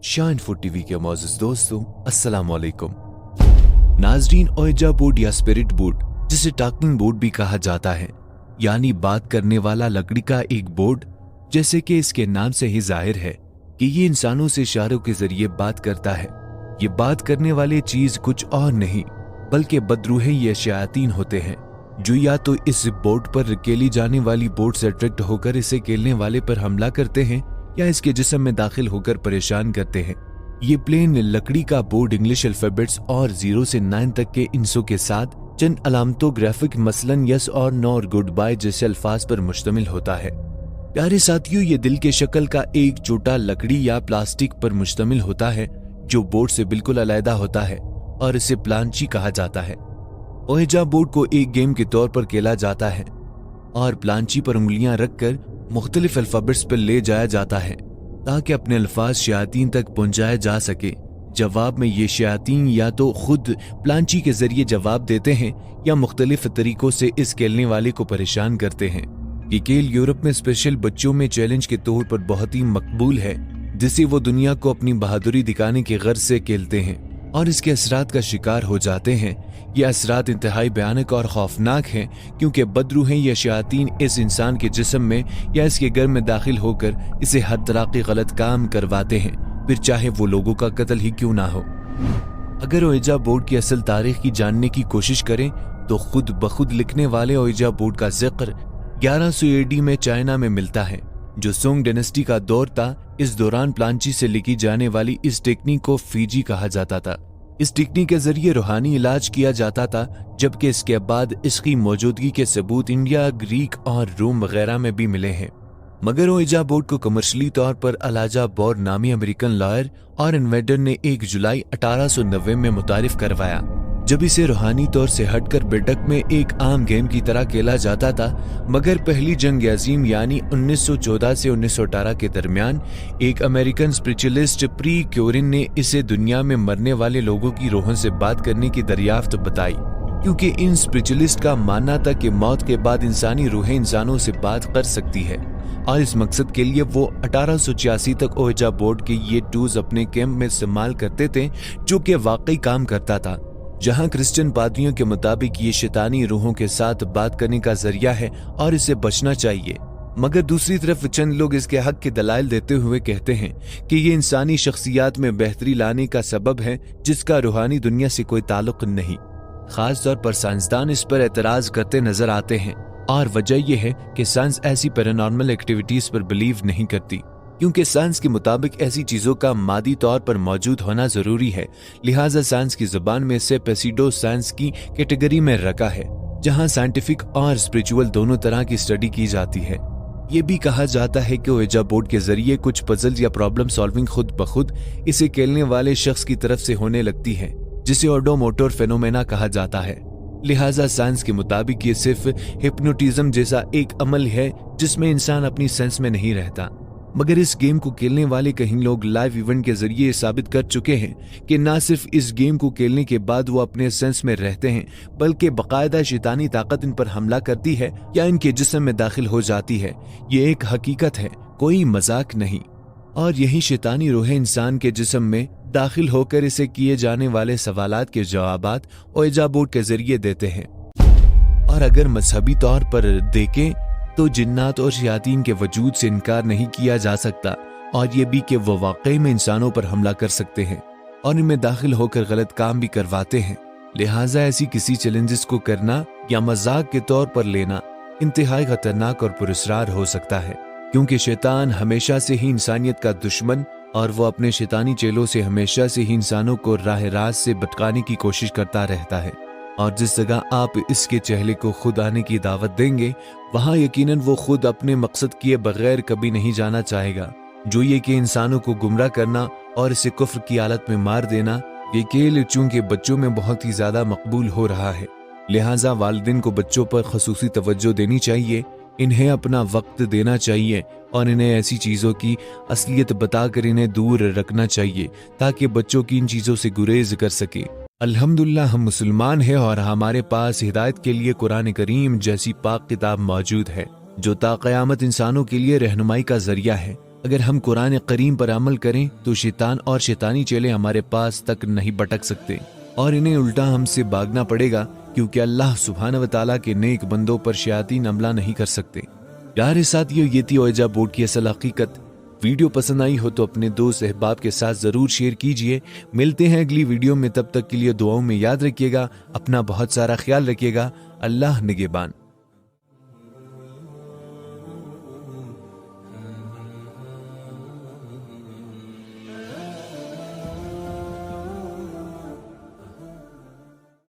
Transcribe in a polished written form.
Shine food TV के मौजूद दोस्तों, अस्सलाम वालेकुम। नाजरीन, ओइजा बोर्ड या स्पिरिट बोर्ड, जिसे टॉकिंग बोर्ड भी कहा जाता है, यानी बात करने वाला लकड़ी का एक बोर्ड, जैसे कि इसके नाम से ही जाहिर है कि ये इंसानों से इशारों के जरिए बात करता है। ये बात करने वाली चीज कुछ और नहीं बल्कि बदरूहे या शयातीन होते हैं, जो या तो इस बोर्ड पर केली जाने वाली बोर्ड से अट्रैक्ट होकर इसे केलने वाले पर हमला करते हैं या इसके जिस्म में दाखिल होकर परेशान करते हैं। ये प्लेन लकड़ी का बोर्ड इंग्लिश अल्फाबेट्स और 0 से 9 तक के इंसों के साथ चंद अलामतों ग्राफिक मसलन यस और नो और गुड बाय जैसे अल्फाज पर मुश्तमिल होता है। प्यारे साथियों, ये दिल के शक्ल का एक छोटा लकड़ी या प्लास्टिक पर मुश्तमिल होता है जो बोर्ड से बिल्कुल अलहदा होता है और इसे प्लांची कहा जाता है। ओएजा बोर्ड को एक गेम के तौर पर खेला जाता है और प्लांची पर उंगलियां रखकर मुख्तलिफ अल्फाबेट्स पर ले जाया जाता है ताकि अपने अल्फाज शयातीन तक पहुंचाया जा सके। जवाब में ये शयातीन या तो खुद प्लांची के जरिए जवाब देते हैं या मुख्तलिफ तरीकों से इस खेलने वाले को परेशान करते हैं। ये खेल यूरोप में स्पेशल बच्चों में चैलेंज के तौर पर बहुत ही मकबूल है, जिसे वो दुनिया को अपनी बहादुरी दिखाने के गर्ज से खेलते हैं और इसके असरात का शिकार हो जाते हैं। ये असरात इंतहाई भयानक और खौफनाक हैं, क्योंकि बदरूहें या शयातीन इस इंसान के जिस्म में या इसके घर में दाखिल होकर इसे हर तरह के गलत काम करवाते हैं, फिर चाहे वो लोगों का कत्ल ही क्यों ना हो। अगर ओइजा बोर्ड की असल तारीख की जानने की कोशिश करें तो खुद ब खुद लिखने वाले ओइजा बोर्ड का जिक्र 1100 AD में चाइना में मिलता है, जो सोंग डायनेस्टी का दौर था। इस दौरान प्लांची से लिखी जाने वाली इस टेक्निक को फीजी कहा जाता था। इस टेक्निक के जरिए रूहानी इलाज किया जाता था, जबकि इसके बाद इसकी मौजूदगी के सबूत इंडिया, ग्रीक और रोम वगैरह में भी मिले हैं। मगर ओइजा बोर्ड को कमर्शियली तौर पर अलाजा बोर्ड नामी अमेरिकन लॉयर और इन्वेंटर ने 1 जुलाई 1890 में मुतारिफ करवाया, जब इसे रूहानी तौर से हटकर बैठक में एक आम गेम की तरह खेला जाता था। मगर पहली जंग अजीम यानी 1914 से 1918 के दरमियान एक अमेरिकन स्पिरिचुअलिस्ट प्री क्योरिन ने इसे दुनिया में मरने वाले लोगों की रूहों से बात करने की दरियाफ्त बताई, क्योंकि इन स्पिरिचुअलिस्ट का मानना था कि मौत के बाद इंसानी रूहें इंसानों से बात कर सकती है, और इस मकसद के लिए वो 1886 तक ओइजा बोर्ड के ये टूल्स अपने कैंप में इस्तेमाल करते थे, जो कि वाकई काम करता था। जहां क्रिश्चियन पादरियों के मुताबिक ये शैतानी रूहों के साथ बात करने का जरिया है और इसे बचना चाहिए, मगर दूसरी तरफ चंद लोग इसके हक के दलाइल देते हुए कहते हैं कि ये इंसानी शख्सियात में बेहतरी लाने का सबब है, जिसका रूहानी दुनिया से कोई ताल्लुक नहीं। खास तौर पर साइंसदान इस पर एतराज करते नजर आते हैं, और वजह यह है कि साइंस ऐसी पैरानॉर्मल एक्टिविटीज पर बिलीव नहीं करती, क्योंकि साइंस के मुताबिक ऐसी चीजों का मादी तौर पर मौजूद होना जरूरी है। लिहाजा साइंस की जुबान में इसे पेसिडो साइंस की कैटेगरी में रखा है, जहां साइंटिफिक और स्पिरिचुअल दोनों तरह की स्टडी की जाती है। ये भी कहा जाता है कि ओइजा बोर्ड के जरिए कुछ पजल या प्रॉब्लम सॉल्विंग खुद ब खुद इसे खेलने वाले शख्स की तरफ से होने लगती है, जिसे ओडोमोटर फेनोमेना कहा जाता है। लिहाजा साइंस के मुताबिक ये सिर्फ हिप्नोटिज्म जैसा एक अमल है जिसमें इंसान अपनी सेंस में नहीं रहता। मगर इस गेम को खेलने वाले कई लोग लाइव इवेंट के जरिए साबित कर चुके हैं कि न सिर्फ इस गेम को खेलने के बाद वो अपने सेंस में रहते हैं, बल्कि बाकायदा शैतानी ताकत इन पर हमला करती है या इनके जिस्म में दाखिल हो जाती है। ये एक हकीकत है, कोई मजाक नहीं। और यही शैतानी रूहें इंसान के जिस्म में दाखिल होकर इसे किए जाने वाले सवालात के जवाबात ओइजा बोर्ड के जरिए देते हैं। और अगर मजहबी तौर पर देखें तो जिन्नात और शयातीन के वजूद से इनकार नहीं किया जा सकता, और ये भी कि वो वाकई में इंसानों पर हमला कर सकते हैं और इनमें दाखिल होकर गलत काम भी करवाते हैं। लिहाजा ऐसी किसी चैलेंजेस को करना या मजाक के तौर पर लेना इंतहाई खतरनाक और पुरस्कार हो सकता है, क्योंकि शैतान हमेशा से ही इंसानियत का दुश्मन, और वो अपने शैतानी चेलों से हमेशा से ही इंसानों को राह रास्त से भटकाने की कोशिश करता रहता है। और जिस जगह आप इसके चेहरे को खुद आने की दावत देंगे, वहां यकीनन वो खुद अपने मकसद किए बगैर कभी नहीं जाना चाहेगा, जो ये कि इंसानों को गुमराह करना और इसे कुफ्र की हालत में मार देना। ये खेल चूंकि बच्चों में बहुत ही ज्यादा मकबूल हो रहा है, लिहाजा वालिदैन को बच्चों पर खसूसी तवज्जो देनी चाहिए, इन्हें अपना वक्त देना चाहिए और इन्हें ऐसी चीजों की असलियत बताकर इन्हें दूर रखना चाहिए, ताकि बच्चों की इन चीजों से गुरेज कर सके। अल्हम्दुलिल्लाह हम मुसलमान हैं और हमारे पास हिदायत के लिए कुरान करीम जैसी पाक किताब मौजूद है, जो ता क़यामत इंसानों के लिए रहनुमाई का जरिया है। अगर हम कुरान करीम पर अमल करें तो शैतान और शैतानी चेले हमारे पास तक नहीं भटक सकते और इन्हें उल्टा हमसे भागना पड़ेगा, क्योंकि अल्लाह सुब्हानहू व तआला के नेक बंदों पर शयातीन हमला नहीं कर सकते। प्यारे साथियों, ये थी ओएजा बोर्ड की असल हकीकत। वीडियो पसंद आई हो तो अपने दोस्त अहबाब के साथ जरूर शेयर कीजिए। मिलते हैं अगली वीडियो में, तब तक के लिए दुआओं में याद रखिएगा, अपना बहुत सारा ख्याल रखिएगा। अल्लाह निगहबान।